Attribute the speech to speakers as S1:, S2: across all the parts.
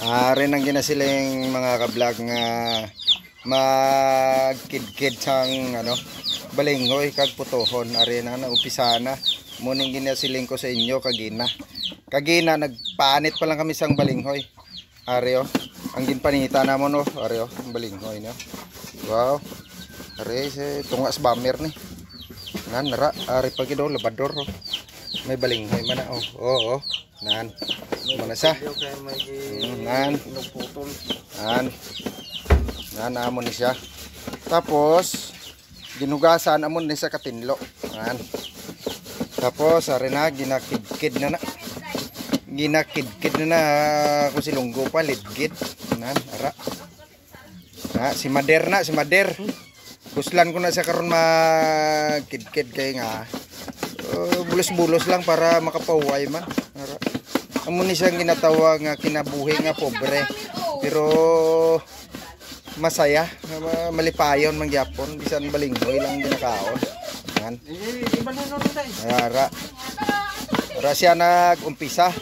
S1: Rin ang ginasiling mga ka-vlog nga magkid-kid sang balinghoy kag putohon. Ari na umpisa na. Muning ginasiling ko sa inyo kagina nagpanit pa lang kami sang balinghoy. Ari ang ginpanita namon ari ang balinghoy na. Wow. Ari tungas bamer ni. Nan nara ari pagido labador may balinghoy man nan mana sa nan amon ni siya, tapos ginugasan amon ni sa katinlo nan, tapos ari na ginakidkid na kung silunggo pa lidgid nan ara na si mader guslan ko na sa karon magkidkid kay nga bulos-bulos lang para makapahuway man. Amo ni siyang ginatawag nga kinabuhi nga pobre pero masaya, malipayon man gyapon bisan balinghoy lang ginakaon. Yan. Ara siya nag-umpisa.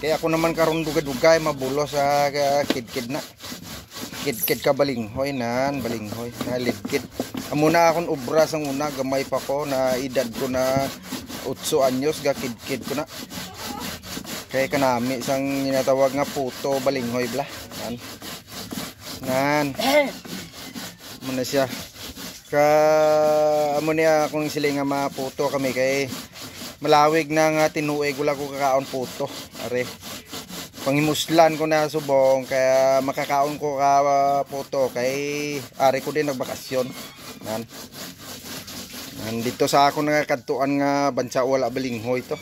S1: Kaya ako naman karon dugay-dugay mabulos sa kidkid na. Kidkid ka balinghoy balinghoy na lidkid. Amo na akong ubra sang una, gamay pa ko na edad ko na 8 anyos ga kidkid ko na. Kaya kanami sang ginatawag nga puto balinghoy bla. Nan. Muna siya. Amo niya akong sila nga maputo kami kay malawig na nga tinuig wala ko kakaon puto. Are. Pangimuslan ko na subong kaya makakaon ko ka puto kay ari ko din nagbakasyon. Nandito sa ako nakakadtuan nga bansa wala balinghoy to.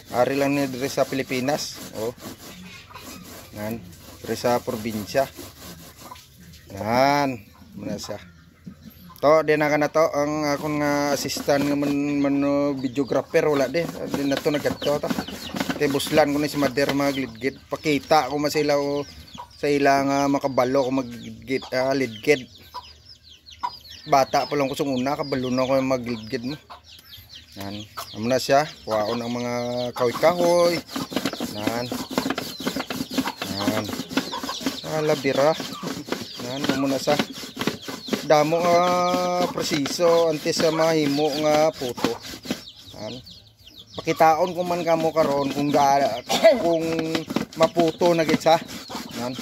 S1: Ari lang ni dire sa Pilipinas. Dire sa probinsya. Muna siya. To din na to ang akong assistant nga videographer wala din na to nagkadto ta. Kay buslan ko na si Mader maglidgid. Pakita ko masila sa ilang makabalo ko maglidgid. Bata pa lang ko sa una, kabalo na ko maglidgid mo. Yan. Amo na siya. Kuhaon ang mga kahoy-kahoy. Yan. Labira. Yan. Amo na siya. Damo nga presiso antes sa mahimo nga puto. Yan. Pakitaon ko man kamo karon kung maputo na gid sa. Yan.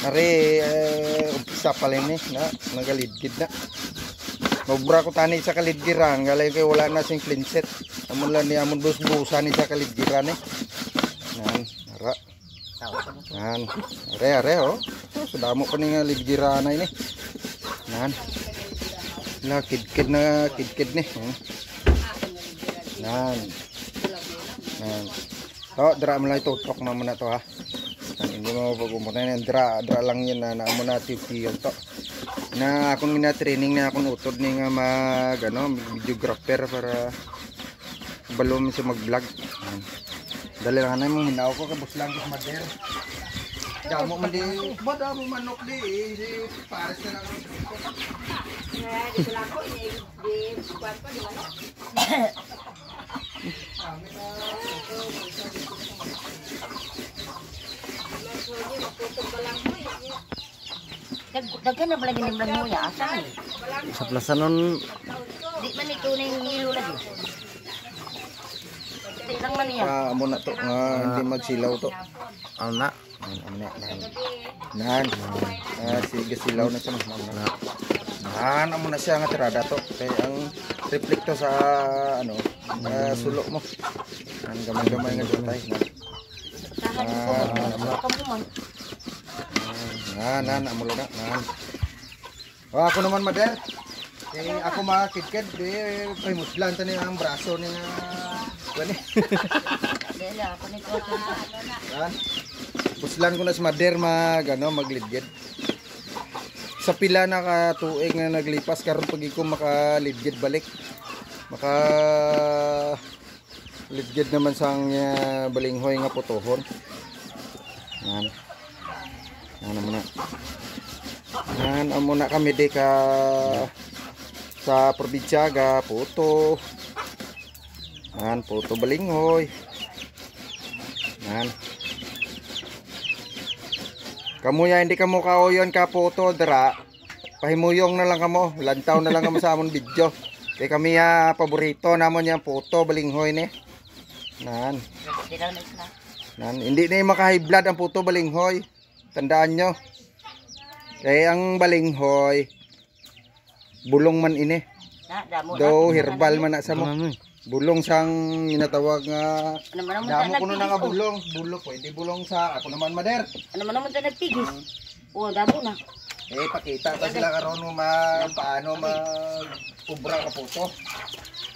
S1: Ari umpisa pa lang na nagalidgid na. Mobra ko tani sa kalidgiran galay kay wala na sing clean set. Amon lang ni amon bus-busan ni sa kalidgiran Nan ara. Nan are Sudamo pa ni nga lidgiran na ini. Nan. La kidkid ni. Nan. To dra mo lang tutok mo na to ha. Hindi mo pagumutan yan, dra lang yun na amo na tiyo to. Na akong gina-training na akong utod ni nga videographer para balom sa mag-vlog. Dali lang na mo hinaw ko kabus lang ko Mader. Damo man di, damo manok di pares na lang. Di ko lang ko di kuan pa di manok.
S2: Daghan na pala giniblag mo ya asan
S1: sa plaza nun
S2: di man ito na yung hilo lagi di lang man yan
S1: amo na to hindi magsilaw to na sige silaw na siya amo na siya nga tirada to kaya ang reflecto sa sulok mo ang gamay-gamay nga dutay amulo na. Ako naman Mader. Kay ako makikid kay muslan tani ang braso ni gani.
S2: Dela ako ni ko.
S1: Muslan ko na si Mader maglidgid. Sa pila na ka tuig nga naglipas karon pag ko makalidgid balik. Lidgid naman sang balinghoy nga putohon. Amo na kami di ka sa probinsya ga puto. Puto balinghoy. Kamuya hindi kamo kauyon ka photo dra. Pahimuyong na lang kamo, lantaw na lang kamo sa amon video. Kay kami paborito namon yang photo balinghoy ni. Nan. Hindi na yung maka-high blood ang photo balinghoy. Tandaan nyo. Kaya ang balinghoy bulong man ini. Do herbal man na sa mo. Bulong sang ginatawag nga damo kuno na nga bulong. Bulong pwede bulong sa ako naman mader.
S2: Ano man naman tayo nagtigis? Oo, damo na.
S1: Pakita pa sila karon mo paano kubra ka puto.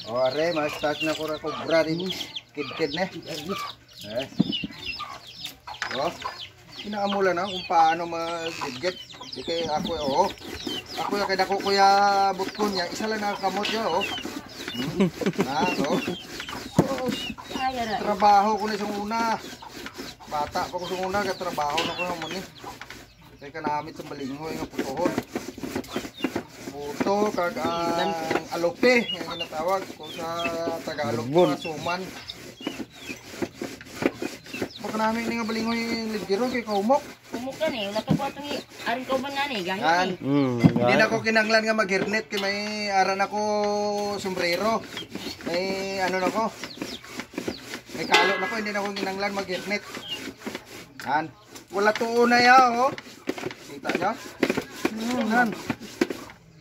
S1: O are, mas-start na ko ra kubra rin. Kid-kid na. Inaamula na kung paano mag-git. Di kay ako, Ako yung kaya kuya butkon niya. Isa lang nakakamot niya, Trabaho ko na sa una. Bata pa ko sa una, kaya trabaho na ko naman eh. Kaya kanamit sa balinghoy nga putohon. Puto, kag alope, nga ginatawag ko sa Tagalog na suman. Baka namin nga balinghoy ligiro kay kaumok.
S2: Umok ka ni, wala ka po itong aring kauban nga ni, gahit ni.
S1: Hindi na ko kinanglan nga mag-hairnet kay may aran ako sombrero. May ano na ko. May kalo na ko, hindi na ko kinanglan mag-hairnet. Yan. Wala tuon na ya, Kita nyo? Yan.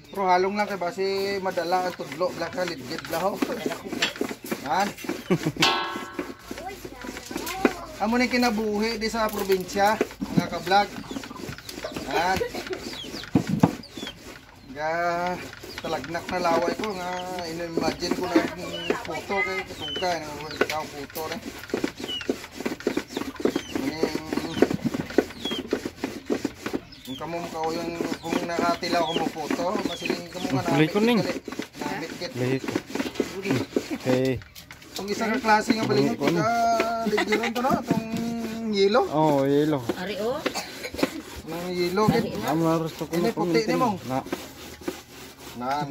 S1: Pero halong lang kay basi madala ang tudlo lang ka legit lang Yan. Amo ni kinabuhi di sa probinsya, mga ka-vlog. Yan. Talagnak na laway ko nga in-imagine ko na photo kay katuga ikaw photo na. Kung kamo mo yung kung nakatilaw ko mo photo, masiling kamo nga namit kit. Okay. Kung isa ka klase nga balinghoy kita ligiron to na itong yelo.
S3: Yelo.
S2: Ari
S1: Nang yelo kit. Ini puti ni mo. Nan.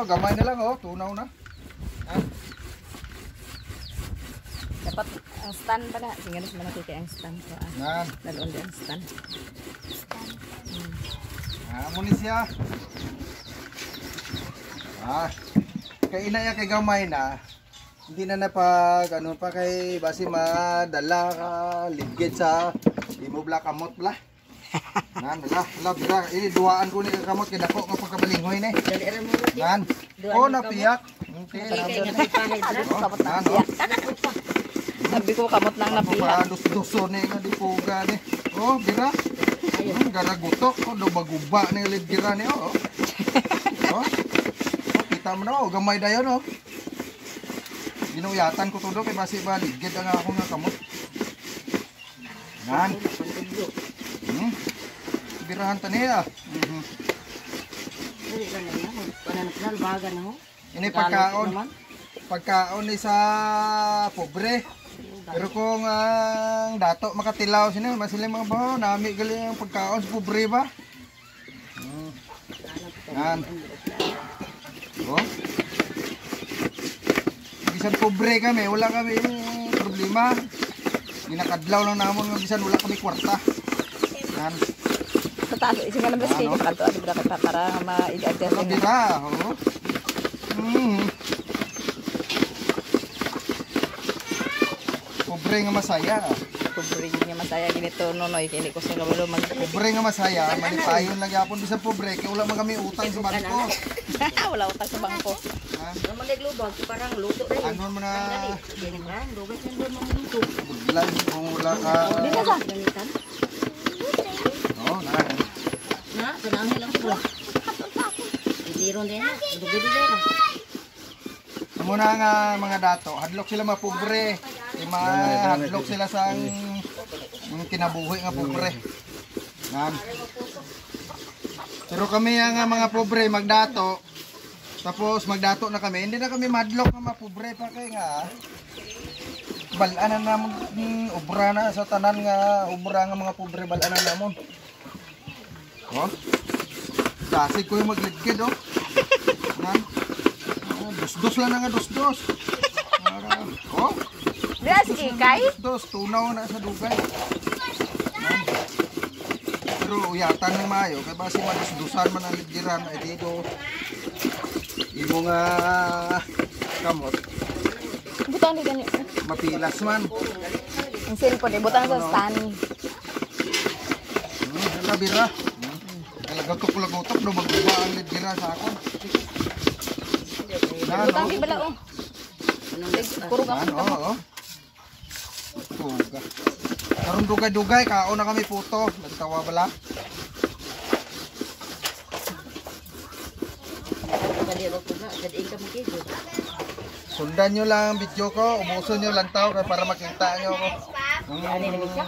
S1: Gamay na lang tunaw na.
S4: Dapat ang stand pa na. Singanos man natin kaya ang stand ko.
S1: Nan.
S4: Laloon din ang stand.
S1: Muni siya. Kay inaya kay gamay na. Hindi na napag ano pa kay basi madala ka ligid sa imo bla kamot bla. Nan bla ini duaan ko ni kamot kay dako nga pagkabalinghoy ni. Nan. Napiyak.
S4: Sabi ko kamot nang napiyak.
S1: Dus-duso ni nga dipuga ni. Bira. Gara gutok do baguba ni lidgira ni Kita mo na gamay dayon Ginuyatan ko todo kay basi ba ligid ang ako nga kamot. Nan. Birahan ta niya. Ini pagkaon ni sa pobre. Pero kung ang dato makatilaw sini masiling mga baho nami gali ang pagkaon sa pobre ba. Nan. Bisan pobre kami, wala kami problema. Ginakadlaw lang namon nga bisan wala kami kwarta. Yan.
S4: Tatago, ising ka lang ba sige kanto para ma-adjust
S1: Ano dira, Pobre nga masaya.
S4: Pobre nga masaya ginito nonoy kini ko sa kabalo
S1: Pobre nga masaya, manipayon lang yapon bisan pobre kay wala man kami utang sa bangko.
S4: Wala utang sa bangko.
S2: Ano maglubag parang luto rin.
S1: Ano mo na
S2: lugat na doon luto.
S1: budlan kung wala ka.
S4: Dito sa
S2: Ganitan. Na, tanangin lang po. Hindi ron din. Dugo din.
S1: Amo na nga mga dato, hadlok sila mapobre. Hadlok sila sa kinabuhi nga pobre. Nan. Pero kami nga mga pobre magdato. Tapos magdato na kami, hindi na kami madlok nga mapobre pa kay nga. Balanan namon obra na sa tanan nga obra nga mga pobre balanan namon. Kasi ko yung magligid Nan. Dos-dos lang nga dos-dos.
S4: Dira si Ikay.
S1: Dos tunaw na sa dugay. Pero uyatan ng mayo kay basi madusdusan man ang ligiran ay dito. Imo nga kamot
S4: Butang di ganyan.
S1: mapilas man.
S4: Ang cellphone, butang sa stand.
S1: Labira. Nagatok-lagotok do magbuwa ang ligira sa ako.
S4: Butang di bala, oh. Kurog ako.
S1: Oo. Tuga. Karon dugay-dugay kaon na kami puto. Nagtawa bala.
S2: Kaliro ko na, jadi ka mo kido.
S1: Sundan nyo lang ang video ko. Ubuson nyo lang tao para makita nyo ako.
S2: Ani na siya.